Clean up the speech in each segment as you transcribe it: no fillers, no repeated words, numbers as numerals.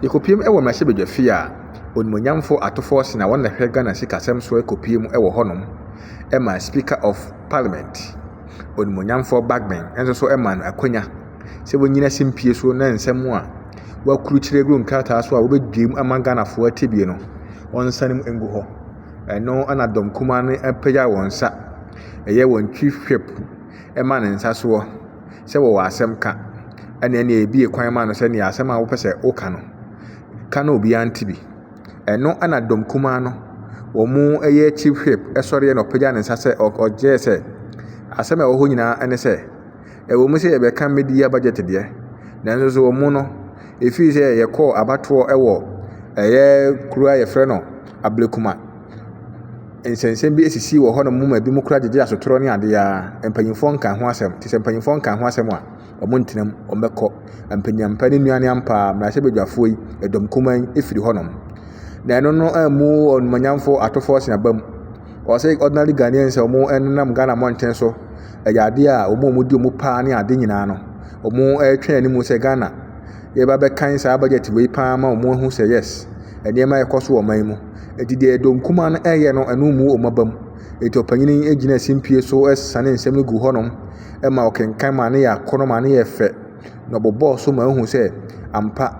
Yɛkɔpiem ɛwɔ mmarahyɛbadwafie a onimonyamfo ato Forson na wɔn na hwɛ Ghana sikasɛm so ɛkɔpiem ɛwɔ hɔnom ɛma Speaker of Parliament onimonyamfo Bagman ɛnso so ɛma no akonya sɛ wɔnyina simpie so na nsɛm a wɔakurukyerɛ gu nkrataa so a wɔbɛdwiem ama Ghanafoɔ atibie no wɔnsanem ngu hɔ. Ɛno ana dɔm kumaa no apagya wɔn nsa ɛyɛ wɔn chief whip ɛma ne nsa soɔ sɛ wɔwɔ asɛm ka ɛne ebie kwan ma no sɛ ne asɛm a wɔpɛ sɛ woka no ka na obiara nte bi. Ɛno ana dɔm kumaa no wɔn ɛyɛ chief whip ɛsɔre na ɔpagya ne nsa sɛ ɔgye sɛ asɛm a ɛwɔ hɔ nyinaa ɛne sɛ ɛwɔ mu sɛ yɛbɛka media budget deɛ nanso so wɔn no ɛfiri sɛ yɛkɔɔ abatoɔ ɛwɔ ɛyɛ kuro a yɛfrɛ no Ablekuma nsɛnsɛm bi esisi wɔ hɔ no mu ma bi mu kura gyegye asotoro ne adeɛ a mpanyinfoɔ nka ho asɛm te sɛ mpanyinfoɔ nka ho asɛm a wɔn ntenam wɔbɛkɔ mpanyinampa ne nnuane ampa mmarahyɛbadwafoɔ yi ɛdɔm kuman efiri hɔnom na ɛno no amu onimonyamfo ato Forson abam ɔsɛ ordinary Ghanaians sɛ wɔn ɛnenam Ghana mmɔnten so ɛyɛ adeɛ a wɔn di wɔn paa ne ade nyinaa no wɔn ɛretwɛn anim sɛ Ghana yɛba bɛkan saa budget wei paa ma wɔn ahu sɛ yes nneɛma ɛkɔ so wɔ ɔman mu eti deɛ dɔm kumaa no ɛyɛ no ɛno mu wɔn abam eti ɔpanyin egyina simpie so ɛsane nsɛm no gu hɔnom ɛma ɔkenkan ma ne yɛ akɔnɔ ma ne yɛ fɛ na ɔbɔbɔɔ so ma ehu sɛ ampa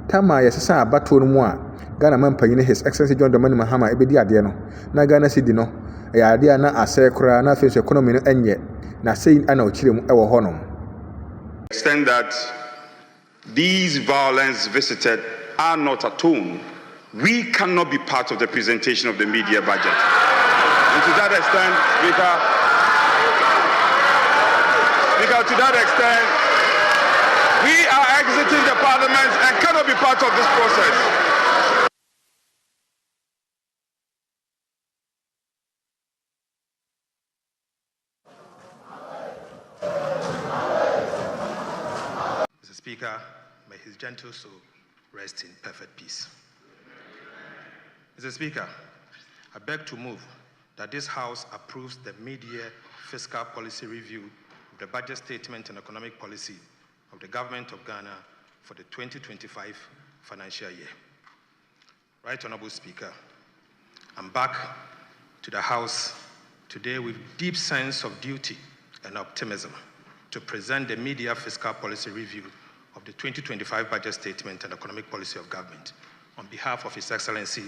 tama yɛsesa abatoɔ no mu a Ghana man panyin His Excellency John Dramani Mahama ebedi adeɛ no na Ghana cedi no ɛyɛ adeɛ a na asɛe koraa na afei so economy no ɛnyɛ na sei ana ɔkyerɛ mu ɛwɔ hɔnom. Extend that these violence visited are not atoned. We cannot be part of the presentation of the media budget. And to that extent, Speaker, to that extent, we are exiting the parliament and cannot be part of this process. Mr. Speaker, may his gentle soul rest in perfect peace. Mr. Speaker, I beg to move that this House approves the mid-year fiscal policy review of the budget statement and economic policy of the Government of Ghana for the 2025 financial year. Right Honorable Speaker, I'm back to the House today with deep sense of duty and optimism to present the mid-year fiscal policy review of the 2025 budget statement and economic policy of government on behalf of His Excellency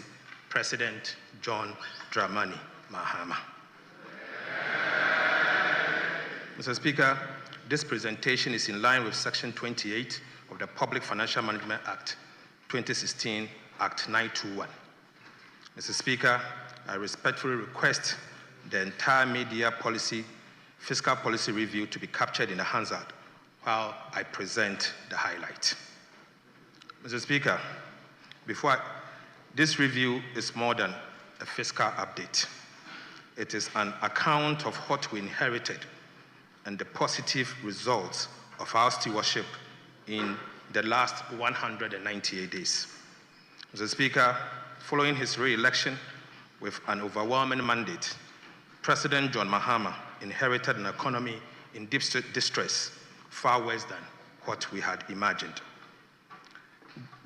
President John Dramani Mahama. Mr. Speaker, this presentation is in line with Section 28 of the Public Financial Management Act 2016, Act 921. Mr. Speaker, I respectfully request the entire media policy, fiscal policy review to be captured in the Hansard while I present the highlight. Mr. Speaker, this review is more than a fiscal update. It is an account of what we inherited and the positive results of our stewardship in the last 198 days. Mr. Speaker, following his re-election with an overwhelming mandate, President John Mahama inherited an economy in deep distress, far worse than what we had imagined.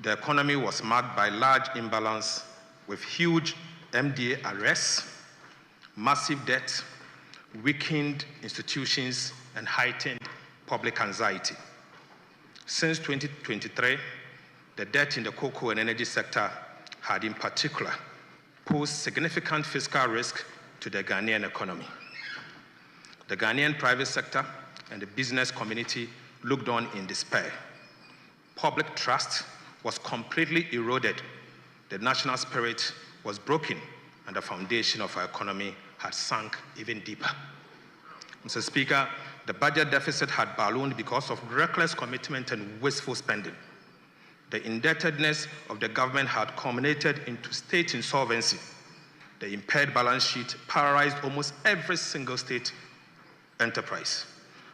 The economy was marked by large imbalance with huge MDA arrests, massive debt, weakened institutions, and heightened public anxiety. Since 2023, the debt in the cocoa and energy sector had in particular posed significant fiscal risk to the Ghanaian economy. The Ghanaian private sector and the business community looked on in despair. Public trust was completely eroded, the national spirit was broken, and the foundation of our economy had sunk even deeper. Mr. Speaker, the budget deficit had ballooned because of reckless commitment and wasteful spending. The indebtedness of the government had culminated into state insolvency. The impaired balance sheet paralyzed almost every single state enterprise.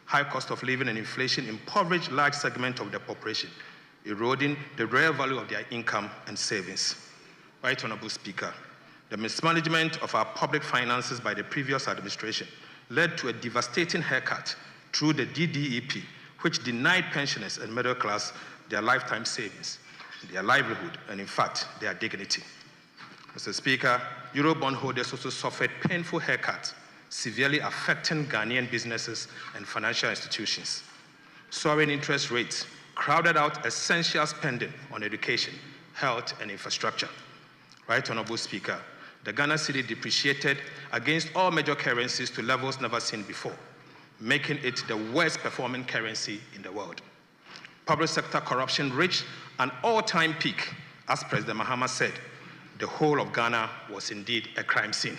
High cost of living and inflation impoverished large segments of the population, eroding the real value of their income and savings. Right Honorable Speaker, the mismanagement of our public finances by the previous administration led to a devastating haircut through the DDEP, which denied pensioners and middle class their lifetime savings. their livelihood, and in fact, their dignity. Mr. Speaker, Eurobond holders also suffered painful haircuts, severely affecting Ghanaian businesses and financial institutions. Soaring interest rates crowded out essential spending on education, health, and infrastructure. Right Honorable Speaker, the Ghana cedi depreciated against all major currencies to levels never seen before, making it the worst performing currency in the world. Public sector corruption reached an all-time peak. As President Mahama said, the whole of Ghana was indeed a crime scene.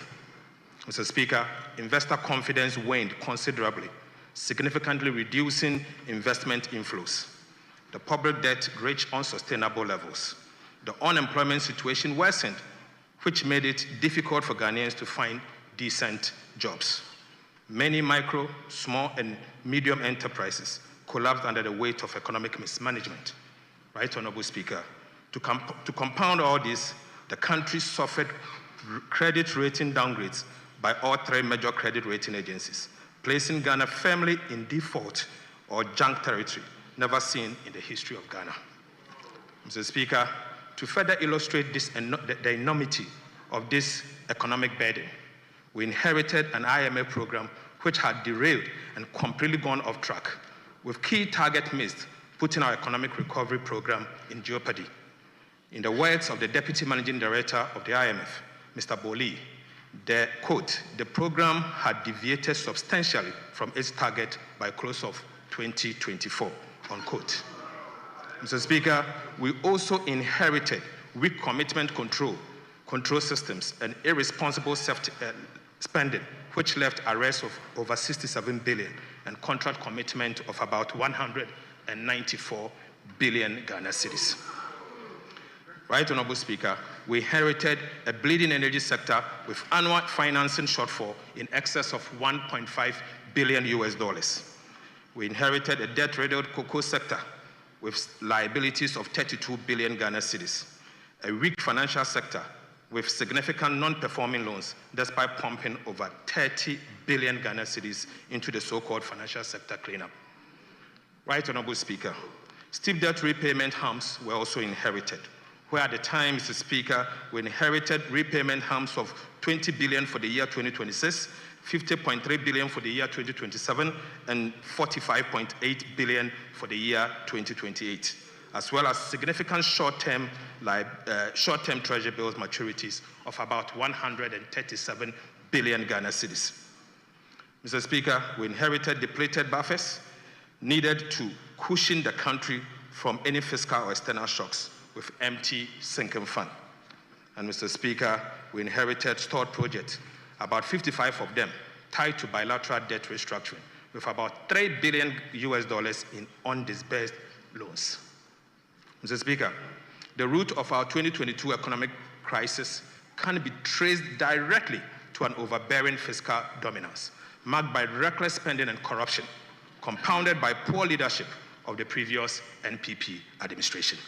Mr. Speaker, investor confidence waned considerably, significantly reducing investment inflows. The public debt reached unsustainable levels. The unemployment situation worsened, which made it difficult for Ghanaians to find decent jobs. Many micro, small, and medium enterprises collapsed under the weight of economic mismanagement. Right Honorable Speaker, to compound all this, the country suffered credit rating downgrades by all three major credit rating agencies, placing Ghana firmly in default or junk territory, never seen in the history of Ghana. Mr. Speaker, to further illustrate the enormity of this economic burden, we inherited an IMF program which had derailed and completely gone off track, with key targets missed, putting our economic recovery program in jeopardy. In the words of the Deputy Managing Director of the IMF, Mr. Boli, the program had deviated substantially from its target by close of 2024, unquote. Mr. Speaker, we also inherited weak commitment control systems and irresponsible spending, which left arrests of over 67 billion and contract commitment of about 194 billion Ghana cedis. Right Honorable Speaker, we inherited a bleeding energy sector with annual financing shortfall in excess of $1.5 billion US. We inherited a debt-riddled cocoa sector with liabilities of 32 billion Ghana cedis, a weak financial sector with significant non-performing loans despite pumping over 30 billion Ghana cedis into the so-called financial sector cleanup. Right Honorable Speaker, steep debt repayment harms were also inherited, where at the time, Mr. Speaker, we inherited repayment harms of 20 billion for the year 2026, 50.3 billion for the year 2027, and 45.8 billion for the year 2028, as well as significant short-term treasury bills maturities of about 137 billion Ghana cedis. Mr. Speaker, we inherited depleted buffers needed to cushion the country from any fiscal or external shocks with empty sinking fund. And Mr. Speaker, we inherited stored projects, about 55 of them tied to bilateral debt restructuring, with about $3 billion US in undisbursed loans. Mr. Speaker, the root of our 2022 economic crisis can be traced directly to an overbearing fiscal dominance, marked by reckless spending and corruption, compounded by poor leadership of the previous NPP administration.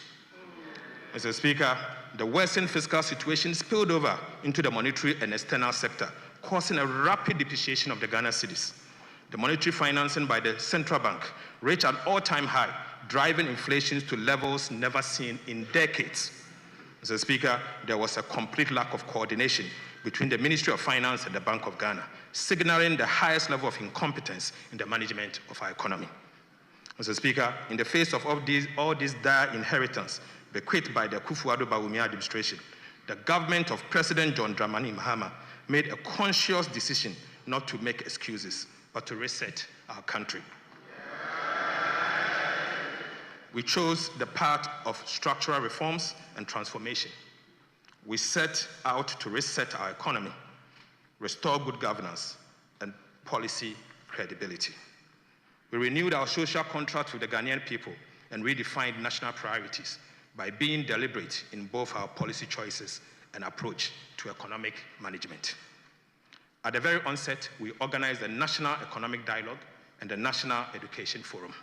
Mr. Speaker, the worsened fiscal situation spilled over into the monetary and external sector, causing a rapid depreciation of the Ghana cedis. The monetary financing by the central bank reached an all-time high, driving inflation to levels never seen in decades. Mr. Speaker, there was a complete lack of coordination between the Ministry of Finance and the Bank of Ghana, signaling the highest level of incompetence in the management of our economy. Mr. Speaker, in the face of all this dire inheritance bequeathed by the Akufo-Addo Bawumia administration, the government of President John Dramani Mahama made a conscious decision not to make excuses, but to reset our country. We chose the path of structural reforms and transformation. We set out to reset our economy, restore good governance, and policy credibility. We renewed our social contract with the Ghanaian people and redefined national priorities by being deliberate in both our policy choices and approach to economic management. At the very onset, we organized the National Economic Dialogue and the National Education Forum.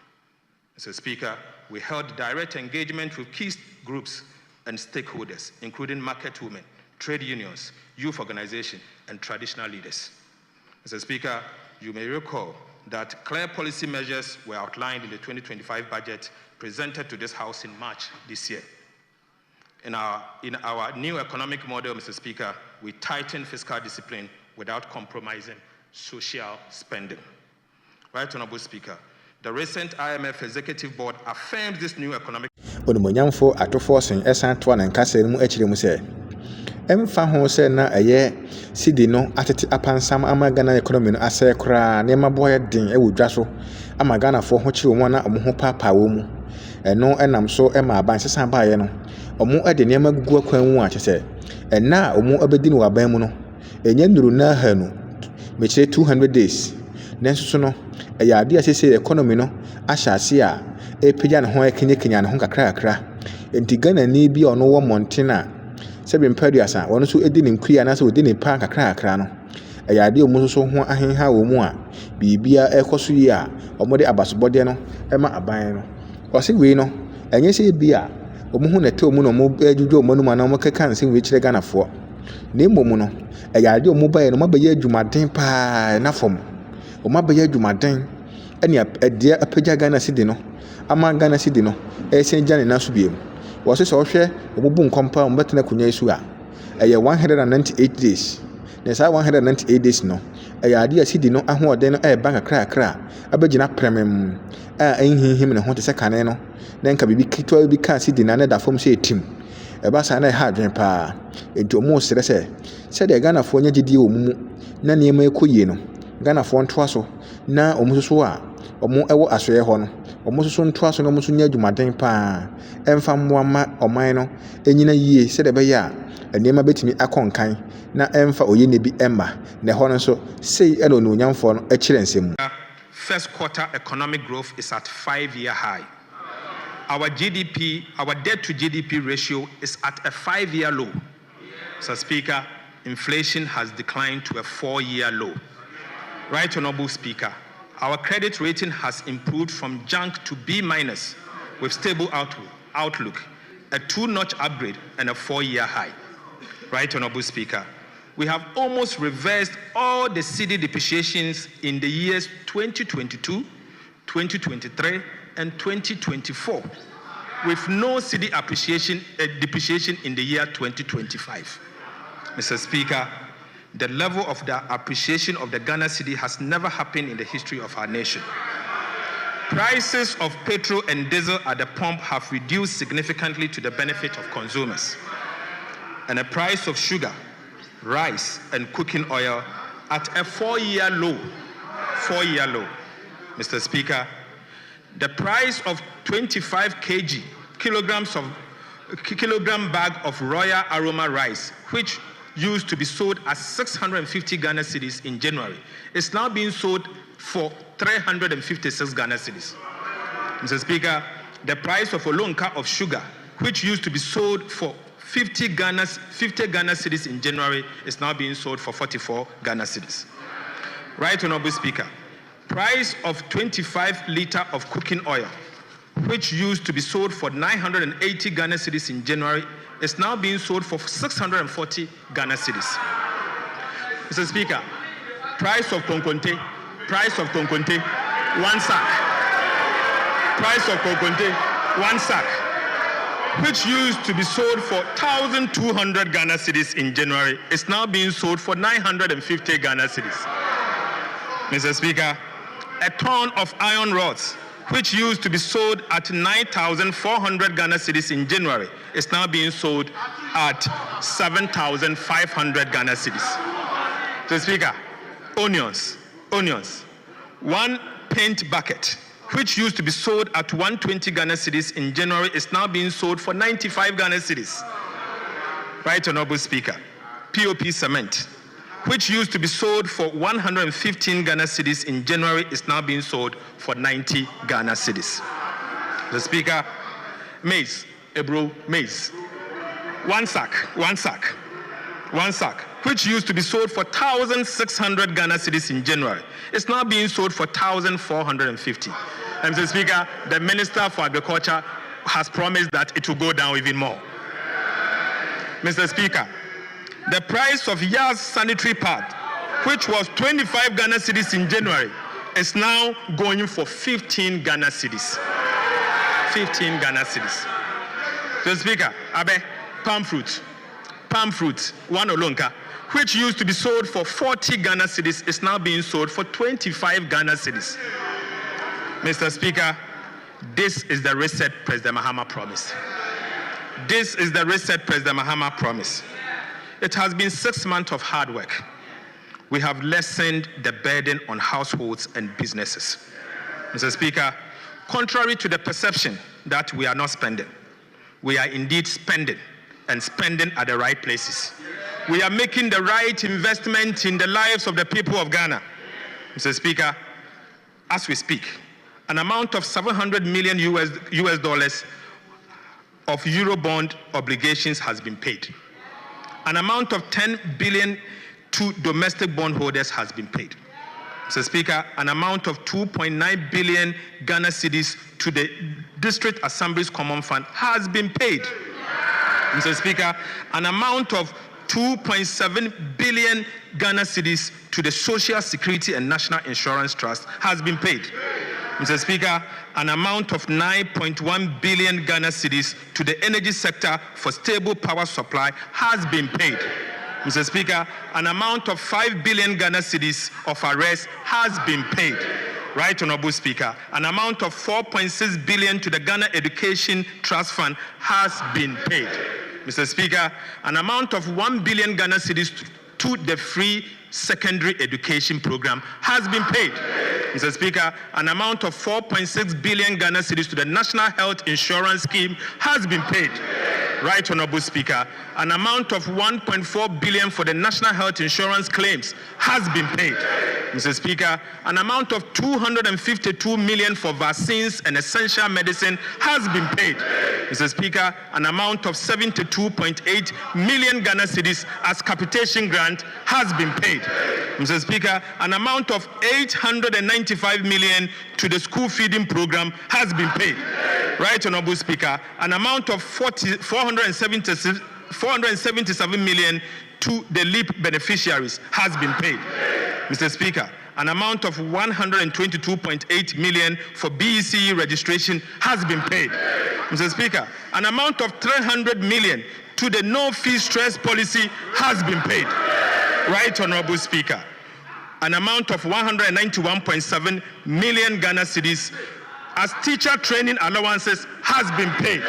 Mr. Speaker, we held direct engagement with key groups and stakeholders, including market women, trade unions, youth organizations, and traditional leaders. Mr. Speaker, you may recall that clear policy measures were outlined in the 2025 budget presented to this House in March this year. In our new economic model, Mr. Speaker, we tighten fiscal discipline without compromising social spending. Right, Honorable Speaker, the recent IMF Executive Board affirms this new economic. Onimonyamfo ato Forson esan to na nkasa mu akire mu se emfa ho se na eye sidi no atete apansam ama Ghana economy no ase kra na emaboa den ewodwa so ama Ghana fo ho kire mu na omo ho papa wo mu eno enam so ema aban sesan baaye no omo ede ne magugu akwan mu a kyese ena omo abedi no aban mu no enye nuru na hanu mechire 200 days nenso so no eya ade asese economy no ahyase a epija ne ho ekenyekenya ne ho kakra enti Ghana ni bi ono wo montena sebe mpaduasa wono so edi ne nkua na so odi ne pa kakra no eya ade omu so ho ahenha wo mu a bibia ekoso yi a omo de abasobode no ema aban no ose we no enye se bi a omu hu na te omu no mo adwudwo omu no ma na mo keka nse we kire Ghana fo na emomu no eya ade omu bae no mabaye adwumaden pa na fom o mabaye adwumaden ene ade apagya Ghana sidi no ama Ghana sidi no esen jane na so biem wo se so hwe obubu nkompa o betena kunya isu a eye 198 days na sa 198 days no eye ade sidi no ahoɔden no bank kakra abagina premem a enhihim ne ho te se kane no na nka bibi kitwa bi ka sidi na da fom se etim eba sa na ha adwen pa enti omo sere se de Ghana fo nya gidi omumu na niema ekoyie no Ghana fo ntoa so na omo so a omo ewo asoye ho no omo so ntoa so no omo so nya adwumaden pa emfa mmoama oman no enyina yie se de be ya niema betimi akonkan na emfa oyene bi emma na ho no so sei elo no nyamfo no akire nsem. First quarter economic growth is at 5-year high. Our GDP, our debt to GDP ratio is at a 5-year low. Mr. Speaker, inflation has declined to a 4-year low. Right, Honorable Speaker, our credit rating has improved from junk to B- with stable outlook, a 2-notch upgrade and a 4-year high. Right, Honorable Speaker, we have almost reversed all the cedi depreciations in the years 2022, 2023, and 2024, with no cedi depreciation in the year 2025. Mr. Speaker, the level of the appreciation of the Ghana cedi has never happened in the history of our nation. Prices of petrol and diesel at the pump have reduced significantly to the benefit of consumers. And the price of sugar, rice, and cooking oil at a 4-year low. 4-year low. Mr. Speaker, the price of 25 kilogram bag of Royal Aroma rice, which used to be sold at 650 Ghana cedis in January, is now being sold for 356 Ghana cedis. Mr. Speaker, the price of a lonka of sugar, which used to be sold for 50 Ghana cedis in January, is now being sold for 44 Ghana cedis. Right, Honorable Speaker, price of 25-liter of cooking oil, which used to be sold for 980 Ghana cedis in January, is now being sold for 640 Ghana cedis. Mr. Speaker, price of konkonte, 1 sack. Price of konkonte, 1 sack, which used to be sold for 1,200 Ghana cedis in January, is now being sold for 950 Ghana cedis. Mr. Speaker, a ton of iron rods, which used to be sold at 9,400 Ghana cedis in January, is now being sold at 7,500 Ghana cedis. Mr. Speaker, onions. 1 paint bucket, which used to be sold at 120 Ghana cedis in January, is now being sold for 95 Ghana cedis. Right, Honorable Speaker, POP cement, which used to be sold for 115 Ghana cedis in January, is now being sold for 90 Ghana cedis. The Speaker, maize, maize, 1 sack, which used to be sold for 1,600 Ghana cedis in January, is now being sold for 1,450. And Mr. Speaker, the Minister for Agriculture has promised that it will go down even more. Mr. Speaker, the price of Yas sanitary pad, which was 25 Ghana cedis in January, is now going for 15 Ghana cedis. 15 Ghana cedis. Mr. Speaker, palm fruit, one olonka, which used to be sold for 40 Ghana cedis, is now being sold for 25 Ghana cedis. Mr. Speaker, this is the reset President Mahama promised. This is the reset President Mahama promised. It has been 6 months of hard work. We have lessened the burden on households and businesses. Mr. Speaker, contrary to the perception that we are not spending, we are indeed spending, and spending at the right places. We are making the right investment in the lives of the people of Ghana. Mr. Speaker, as we speak, an amount of $700 million US dollars of Eurobond obligations has been paid. An amount of 10 billion to domestic bondholders has been paid. Mr. Speaker, an amount of 2.9 billion Ghana cedis to the District Assembly's Common Fund has been paid. Mr. Speaker, an amount of 2.7 billion Ghana cedis to the Social Security and National Insurance Trust has been paid. Mr. Speaker, an amount of 9.1 billion Ghana cedis to the energy sector for stable power supply has been paid. Mr. Speaker, an amount of 5 billion Ghana cedis of arrests has been paid. Right, Honorable Speaker, an amount of 4.6 billion to the Ghana Education Trust Fund has been paid. Mr. Speaker, an amount of 1 billion Ghana cedis to the free secondary education program has been paid. Mr. Speaker, an amount of 4.6 billion Ghana cedis to the National Health Insurance Scheme has been paid. Right, Honorable Speaker, an amount of 1.4 billion for the National Health Insurance claims has been paid. Mr. Speaker, an amount of 252 million for vaccines and essential medicine has been paid. Mr. Speaker, an amount of 72.8 million Ghana cedis as capitation grant has been paid. Mr. Speaker, an amount of 895 million to the school feeding program has been paid. Right, Honorable Speaker, an amount of 477 million to the LEAP beneficiaries has been paid. Mr. Speaker, an amount of 122.8 million for BECE registration has been paid. Mr. Speaker, an amount of 300 million to the no-fee stress policy has been paid. Right, Honorable Speaker, an amount of 191.7 million Ghana cedis as teacher training allowances has been paid.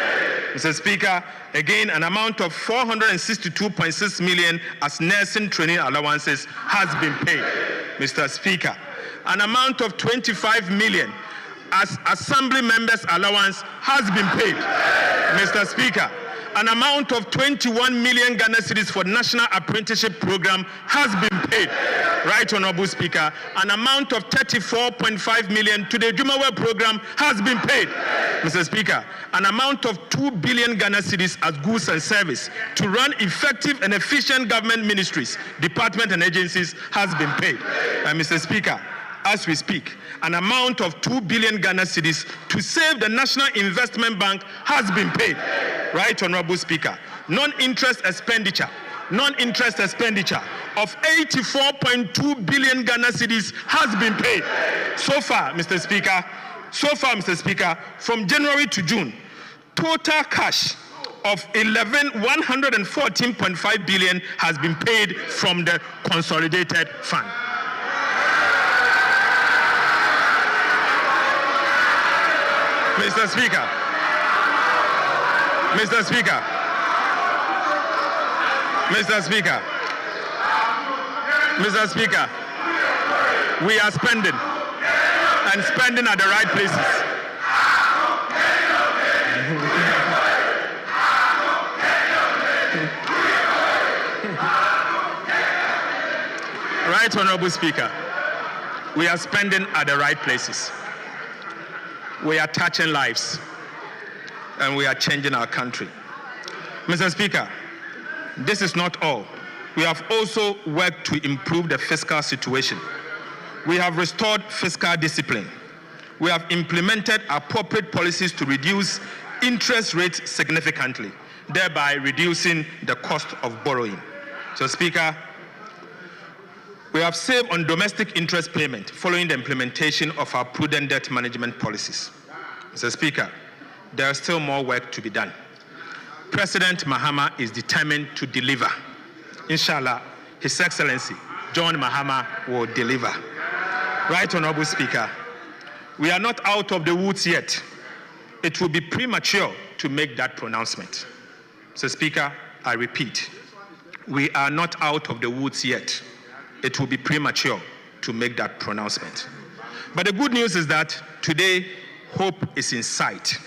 Mr. Speaker, again, an amount of 462.6 million as nursing training allowances has been paid. Mr. Speaker, an amount of 25 million as assembly members' allowance has been paid. Mr. Speaker, an amount of 21 million Ghana cedis for National Apprenticeship Program has been paid. Right, Honorable Speaker, an amount of 34.5 million to the Jumawa program has been paid. Mr. Speaker, an amount of 2 billion Ghana cedis as goods and service to run effective and efficient government ministries, departments and agencies has been paid. And Mr. Speaker, as we speak, an amount of 2 billion Ghana cedis to save the National Investment Bank has been paid. Right, Honorable Speaker, non-interest expenditure of 84.2 billion Ghana cedis has been paid. So far, Mr. Speaker, from January to June, total cash of 114.5 billion has been paid from the consolidated fund. Mr. Speaker, we are spending and spending at the right places. Right, Honorable Speaker, we are spending at the right places. We are touching lives and we are changing our country. Mr. Speaker, this is not all. We have also worked to improve the fiscal situation. We have restored fiscal discipline. We have implemented appropriate policies to reduce interest rates significantly, thereby reducing the cost of borrowing. So, Speaker, we have saved on domestic interest payment following the implementation of our prudent debt management policies. Mr. Speaker, there is still more work to be done. President Mahama is determined to deliver. Inshallah, His Excellency John Mahama will deliver. Right Honorable Speaker, we are not out of the woods yet. It will be premature to make that pronouncement. So Speaker, I repeat, we are not out of the woods yet. It will be premature to make that pronouncement. But the good news is that today, hope is in sight.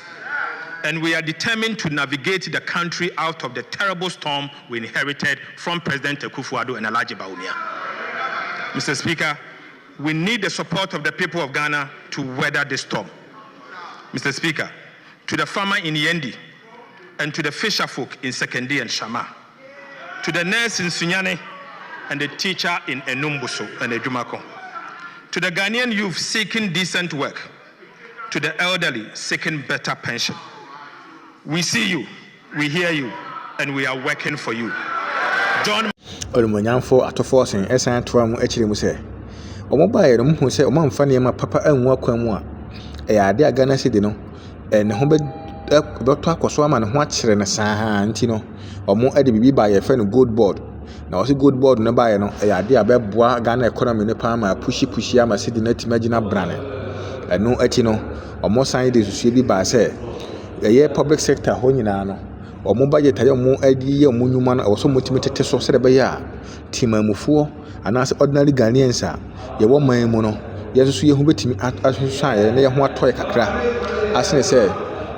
And we are determined to navigate the country out of the terrible storm we inherited from President Akufo-Addo and Alhaji Bawumia. Mr. Speaker, we need the support of the people of Ghana to weather this storm. Mr. Speaker, to the farmer in Yendi, and to the fisher folk in Sekendi and Shama, to the nurse in Sunyane, and the teacher in Enumbuso and Ejumako, to the Ghanaian youth seeking decent work, to the elderly seeking better pension. We see you, we hear you, and we are working for you. John Olumonyamfo ato Forson esan toa mu akire mu se omo baaye no mu se omo amfa ne ma papa anwu akwan mu a ade aga na sidi no ne ho be to akoso ama ne ho akire ne saa nti no omo ade bibi baaye fe no gold board na o se gold board no baaye no ade abeboa Ghana economy ne pa ma pushi ama sidi na timagina brane eno achi no omo san de susue bi ba se public sector ho nyina no omo budget ayo mo adi ye mo nyuma no so motimi tete so se de be ya timamufuo anas ordinary Ghanaians a ye wo man mu no ye so ye hu betimi ahwehwa ye na ye ho atoy kakra asene se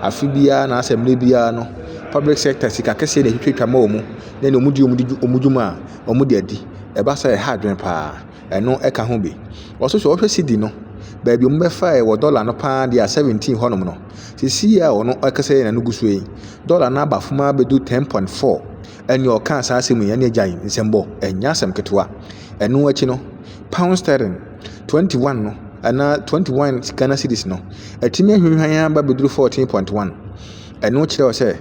afi bia na asem bia no public sector sika kese na hitwetwa ma omu na ne omudjuma omudi adi e ba sa e hadwen pa eno e ka ho bi oso so ohwe sidi no baabi omu befa e wo dollar no pa dia 17 honom no sisi ya ono akase na nugusu yi dollar na abafuma bedu 10.4 eni o kan sa asemu ya ne agyan nsembo enya asem ketwa eno achi no pound sterling 21 no ana 21 Ghana cedis no atimi ahwehwan ya ba beduru 14.1 eno kire o se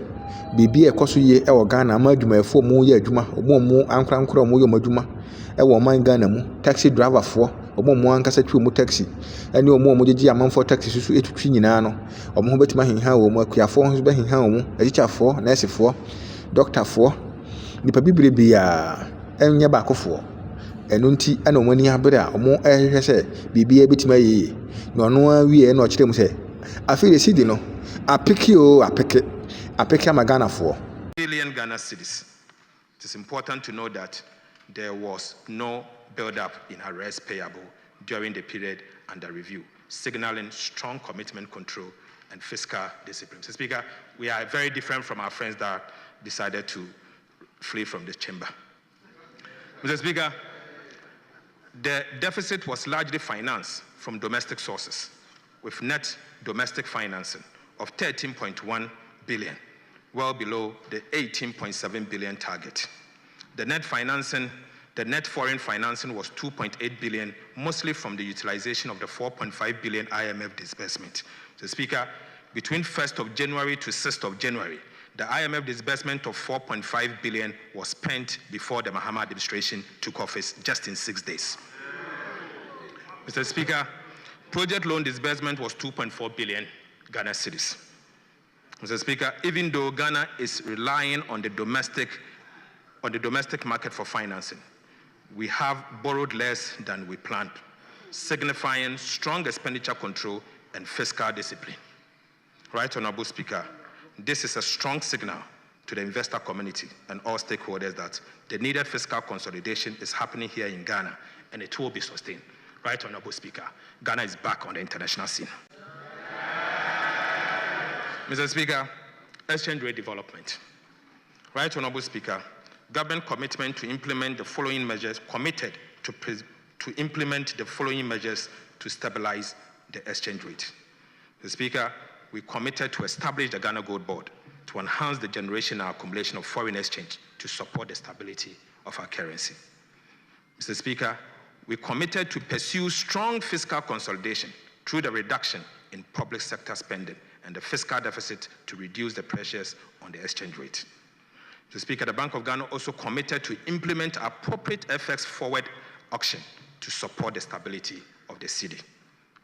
bibi ekoso ye e wo Ghana ma adwumayefo mu ye adwuma omo ankra mu ye omadwuma e wo man Ghana mu taxi driver fo omo ankasa twi mu taxi ene omo gigi amanfo taxi susu etutwi nyina no omo ho betima henha wo mu akuafo ho be henha wo mu agichafo nurse fo doctor fo nipa bibire bia enye ba akofo eno nti ana omo ni abere a omo ehwehwe se bibia betima ye no no awie na o kire mu se afire sidi no apeke Ghana for billion Ghana cedis. It is important to know that there was no build-up in arrears payable during the period under review, signaling strong commitment control and fiscal discipline. So, Speaker, we are very different from our friends that decided to flee from the chamber. Mr. Speaker, the deficit was largely financed from domestic sources, with net domestic financing of 13.1 billion, well below the 18.7 billion target. The net foreign financing was 2.8 billion, mostly from the utilization of the 4.5 billion IMF disbursement. So, Speaker, between 1st of January to 6th of January, the IMF disbursement of 4.5 billion was spent before the Mahama administration took office just in 6 days. Mr. Speaker, project loan disbursement was 2.4 billion Ghana cedis. Mr. Speaker, even though Ghana is relying on the domestic market for financing, we have borrowed less than we planned, signifying strong expenditure control and fiscal discipline. Right Honorable Speaker, this is a strong signal to the investor community and all stakeholders that the needed fiscal consolidation is happening here in Ghana and it will be sustained. Right Honorable Speaker, Ghana is back on the international scene. Mr. Speaker, exchange rate development. Right Honorable Speaker, government commitment to implement the following measures, committed to implement the following measures to stabilize the exchange rate. Mr. Speaker, we committed to establish the Ghana Gold Board to enhance the generation and accumulation of foreign exchange to support the stability of our currency. Mr. Speaker, we committed to pursue strong fiscal consolidation through the reduction in public sector spending and the fiscal deficit to reduce the pressures on the exchange rate. Mr. Speaker, the Bank of Ghana also committed to implement appropriate FX forward auction to support the stability of the cedi.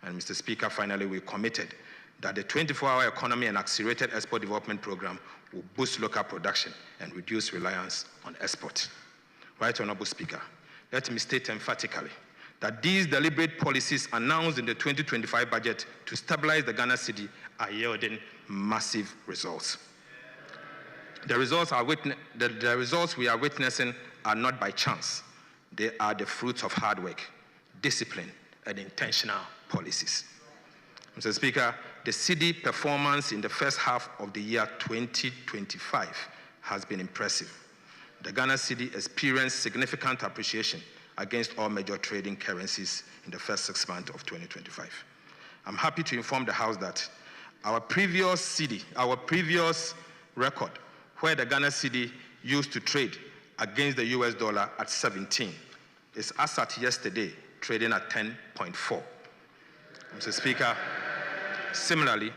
And Mr. Speaker, finally, we committed that the 24-hour economy and accelerated export development program will boost local production and reduce reliance on export. Right Honorable Speaker, let me state emphatically that these deliberate policies announced in the 2025 budget to stabilize the Ghana cedi are yielding massive results. The results we are witnessing are not by chance. They are the fruits of hard work, discipline, and intentional policies. Mr. Speaker, the cedi performance in the first half of the year 2025 has been impressive. The Ghana cedi experienced significant appreciation against all major trading currencies in the first 6 months of 2025. I'm happy to inform the House that our previous record, where the Ghana cedi used to trade against the US dollar at 17, is as at yesterday trading at 10.4. Mr. Speaker, similarly,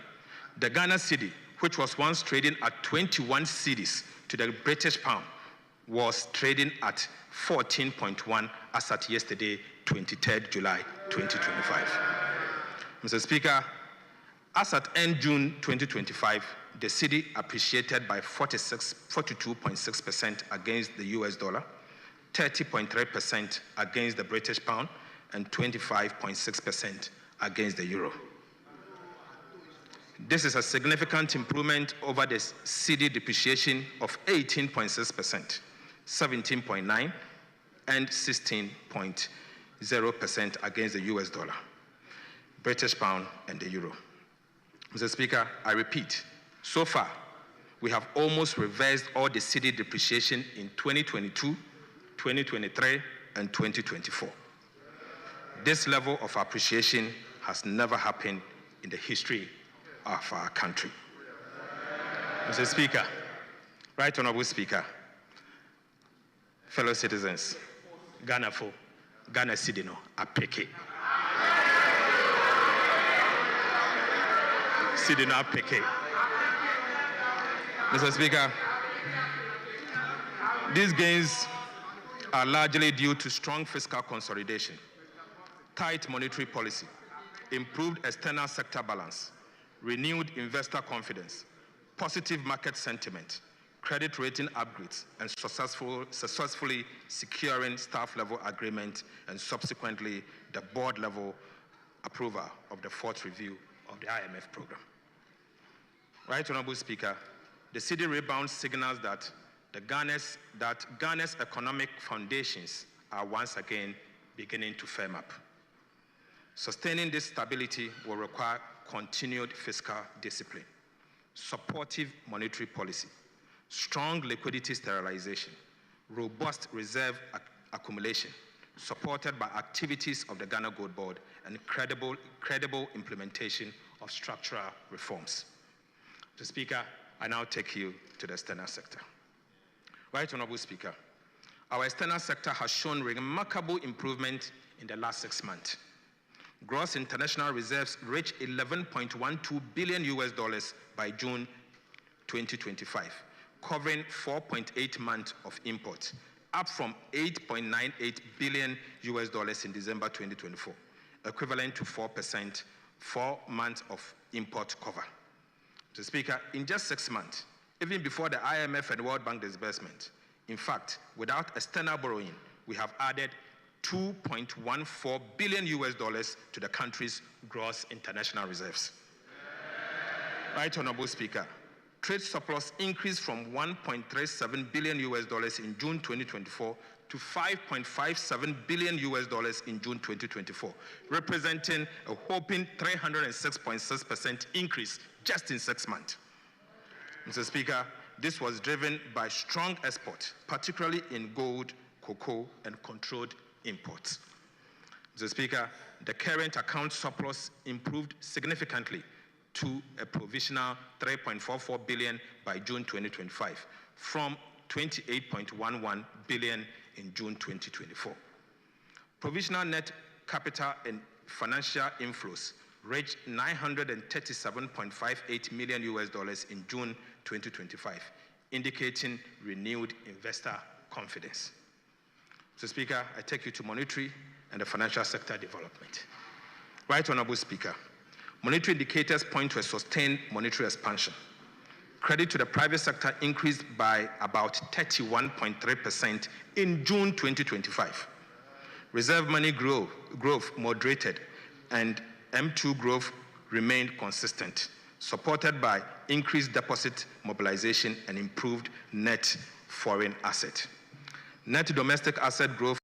the Ghana cedi, which was once trading at 21 cedis to the British pound, was trading at 14.1 as at yesterday, 23rd July 2025. Mr. Speaker, as at end June 2025, the cedi appreciated by 42.6% against the US dollar, 30.3% against the British pound, and 25.6% against the euro. This is a significant improvement over the cedi depreciation of 18.6%, 17.9%, and 16.0% against the US dollar, British pound, and the euro. Mr. Speaker, I repeat, so far, we have almost reversed all the cedi depreciation in 2022, 2023, and 2024. This level of appreciation has never happened in the history of our country. Mr. Speaker, Right Honorable Speaker, fellow citizens, Ghana cedi no apeke. Cedi no apeke. Mr. Speaker, these gains are largely due to strong fiscal consolidation, tight monetary policy, improved external sector balance, renewed investor confidence, positive market sentiment, credit rating upgrades, and successfully securing staff-level agreement and subsequently the board-level approval of the fourth review of the IMF program. Right Honorable Speaker, the cedi rebound signals that Ghana's economic foundations are once again beginning to firm up. Sustaining this stability will require continued fiscal discipline, supportive monetary policy, strong liquidity sterilization, robust reserve accumulation, supported by activities of the Ghana Gold Board, and credible implementation of structural reforms. Mr. Speaker, I now take you to the external sector. Right Honorable Speaker, our external sector has shown remarkable improvement in the last 6 months. Gross international reserves reached $11.12 billion by June 2025, covering 4.8 months of imports, up from $8.98 billion in December 2024, equivalent to 4% 4 months of import cover. Mr. Speaker, in just 6 months, even before the IMF and World Bank disbursement, in fact, without external borrowing, we have added $2.14 billion to the country's gross international reserves. Right Honorable Speaker, trade surplus increased from $1.37 billion in June 2024 to $5.57 billion in June 2024, representing a whopping 306.6% increase just in 6 months. Mr. Speaker, this was driven by strong export, particularly in gold, cocoa, and controlled imports. Mr. Speaker, the current account surplus improved significantly to a provisional $3.44 billion by June 2025 from $28.11 billion in June 2024. Provisional net capital and financial inflows reached $937.58 million in June 2025, indicating renewed investor confidence. Mr. Speaker, I take you to monetary and the financial sector development. Right Honorable Speaker, Monetary indicators point to a sustained monetary expansion. Credit to the private sector increased by about 31.3% in June 2025. Reserve money growth moderated, and M2 growth remained consistent, supported by increased deposit mobilization and improved net foreign asset. Net domestic asset growth